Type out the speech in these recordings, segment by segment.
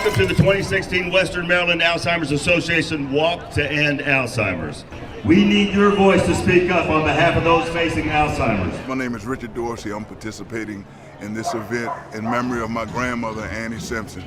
welcome to the 2016 Western Maryland Alzheimer's Association Walk to End Alzheimer's. We need your voice to speak up on behalf of those facing Alzheimer's. My name is Richard Dorsey. I'm participating in this event in memory of my grandmother, Annie Simpson.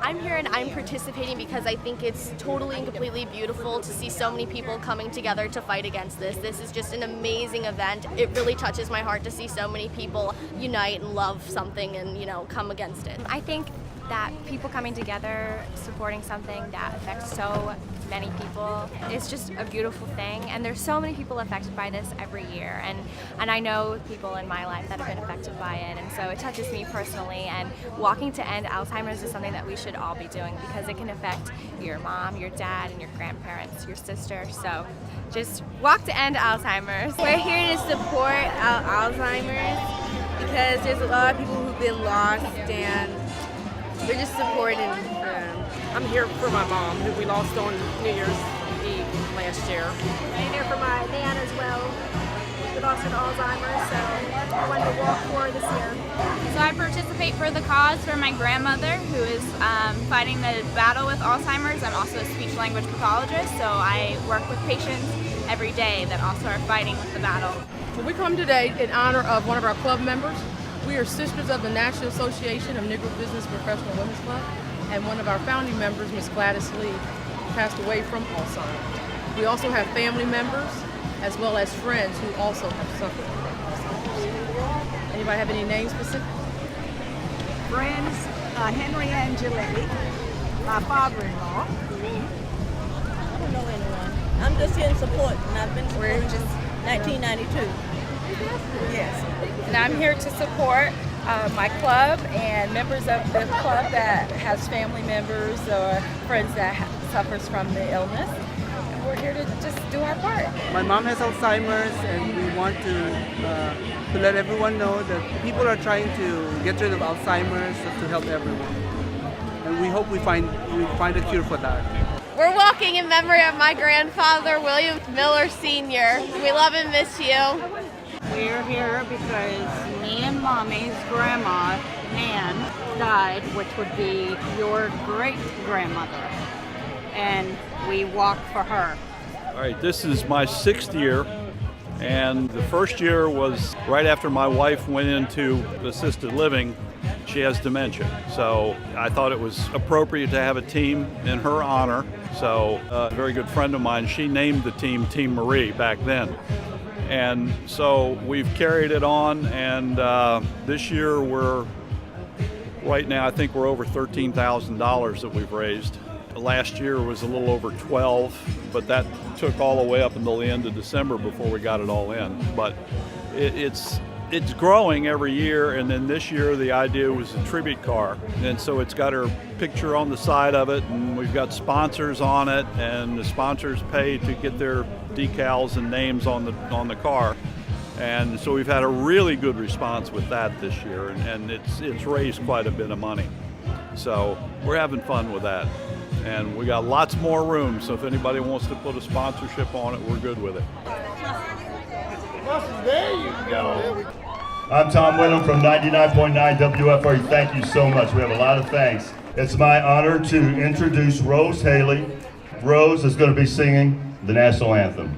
I'm here and I'm participating because I think it's totally and completely beautiful to see so many people coming together to fight against this. This is just an amazing event. It really touches my heart to see so many people unite and love something and, come against it. I think that people coming together, supporting something that affects so many people is just a beautiful thing, and there's so many people affected by this every year, and I know people in my life that have been affected by it, and so it touches me personally, and walking to end Alzheimer's is something that we should all be doing because it can affect your mom, your dad, and your grandparents, your sister, so just walk to end Alzheimer's. We're here to support Alzheimer's because there's a lot of people who've been lost, and we're just supporting I'm here for my mom, who we lost on New Year's Eve last year. I'm here for my nan as well. We lost her to Alzheimer's, so I wanted to walk for her this year. So I participate for the cause for my grandmother, who is fighting the battle with Alzheimer's. I'm also a speech-language pathologist, so I work with patients every day that also are fighting with the battle. So we come today in honor of one of our club members. We are sisters of the National Association of Negro Business Professional Women's Club, and one of our founding members, Ms. Gladys Lee, passed away from Alzheimer's. We also have family members as well as friends who also have suffered from Alzheimer's. Anybody have any names specific? Friends, Henry Angeletti, my father-in-law. I don't know anyone. I'm just here in support, and I've been supporting since 1992. Yes. And I'm here to support my club and members of the club that has family members or friends that suffers from the illness. And we're here to just do our part. My mom has Alzheimer's, and we want to let everyone know that people are trying to get rid of Alzheimer's to help everyone. And we hope we find a cure for that. We're walking in memory of my grandfather, William Miller Sr. We love and miss you. We're here because me and Mommy's grandma, Nan, died, which would be your great-grandmother, and we walk for her. All right, this is my 6th year, and the first year was right after my wife went into assisted living. She has dementia, so I thought it was appropriate to have a team in her honor. So a very good friend of mine, she named the team Team Marie back then. And so we've carried it on, and this year right now I think we're over $13,000 that we've raised. Last year was a little over 12, but that took all the way up until the end of December before we got it all in. But it's growing every year, and then this year the idea was a tribute car, and so it's got her picture on the side of it, and we've got sponsors on it, and the sponsors pay to get their decals and names on the car, and so we've had a really good response with that this year, and it's raised quite a bit of money, so we're having fun with that, and we got lots more room, so if anybody wants to put a sponsorship on it, we're good with it. There you go. I'm Tom Whalen from 99.9 WFRU. Thank you so much. We have a lot of thanks. It's my honor to introduce Rose Haley. Rose is going to be singing the national anthem.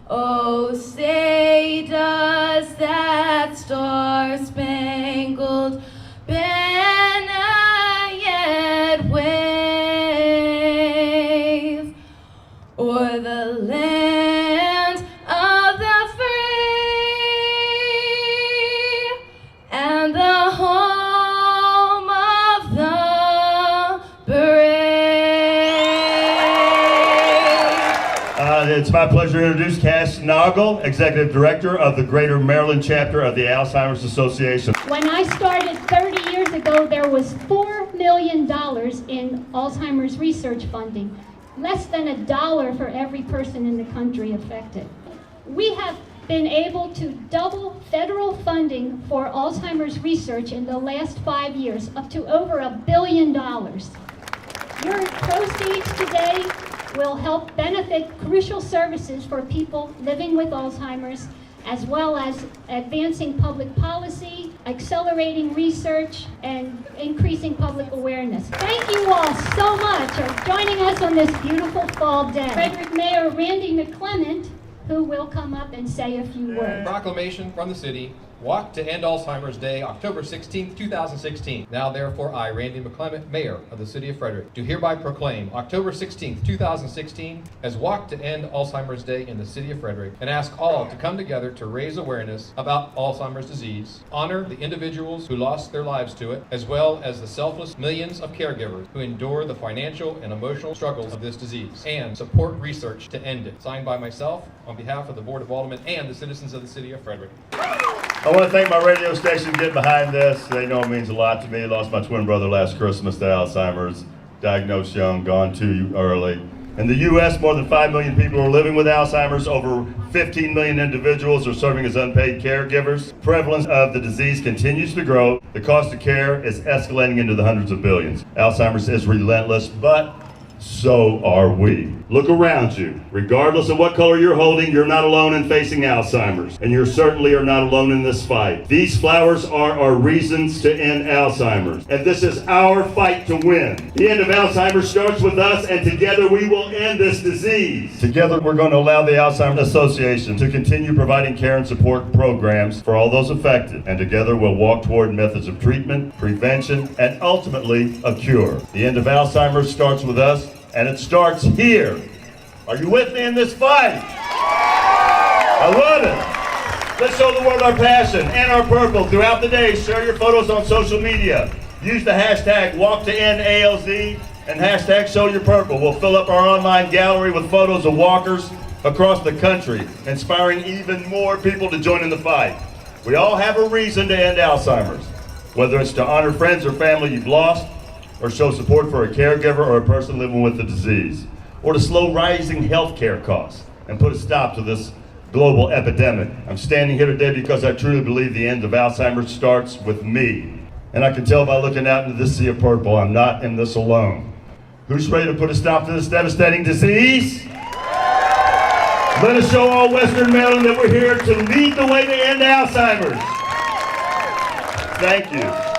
Oh, say does that star-spangled banner yet wave o'er the land of the free and the home of the brave? It's my pleasure to introduce Cass Noggle, Executive Director of the Greater Maryland Chapter of the Alzheimer's Association. When I started 30 years ago, there was $4 million in Alzheimer's research funding, less than $1 for every person in the country affected. We have been able to double federal funding for Alzheimer's research in the last 5 years, up to over $1 billion. Your proceeds today will help benefit crucial services for people living with Alzheimer's as well as advancing public policy, accelerating research, and increasing public awareness. Thank you all so much for joining us on this beautiful fall day. Frederick Mayor Randy McClement, who will come up and say a few words. Proclamation from the city. Walk to End Alzheimer's Day, October 16, 2016. Now therefore I, Randy McClement, Mayor of the City of Frederick, do hereby proclaim October 16, 2016 as Walk to End Alzheimer's Day in the City of Frederick, and ask all to come together to raise awareness about Alzheimer's disease, honor the individuals who lost their lives to it, as well as the selfless millions of caregivers who endure the financial and emotional struggles of this disease, and support research to end it. Signed by myself on behalf of the Board of Aldermen and the citizens of the City of Frederick. I want to thank my radio station for getting behind this. They know it means a lot to me. I lost my twin brother last Christmas to Alzheimer's, diagnosed young, gone too early. In the U.S., more than 5 million people are living with Alzheimer's. Over 15 million individuals are serving as unpaid caregivers. Prevalence of the disease continues to grow. The cost of care is escalating into the hundreds of billions. Alzheimer's is relentless, but so are we. Look around you. Regardless of what color you're holding, you're not alone in facing Alzheimer's. And you certainly are not alone in this fight. These flowers are our reasons to end Alzheimer's. And this is our fight to win. The end of Alzheimer's starts with us, and together we will end this disease. Together we're going to allow the Alzheimer's Association to continue providing care and support programs for all those affected. And together we'll walk toward methods of treatment, prevention, and ultimately a cure. The end of Alzheimer's starts with us, and it starts here. Are you with me in this fight? I love it. Let's show the world our passion and our purple throughout the day. Share your photos on social media. Use the hashtag #WalkToEndALZ and hashtag #ShowYourPurple. We'll fill up our online gallery with photos of walkers across the country, inspiring even more people to join in the fight. We all have a reason to end Alzheimer's, whether it's to honor friends or family you've lost, or show support for a caregiver or a person living with the disease, or to slow rising healthcare costs and put a stop to this global epidemic. I'm standing here today because I truly believe the end of Alzheimer's starts with me. And I can tell by looking out into this sea of purple, I'm not in this alone. Who's ready to put a stop to this devastating disease? Let us show all Western Maryland that we're here to lead the way to end Alzheimer's. Thank you.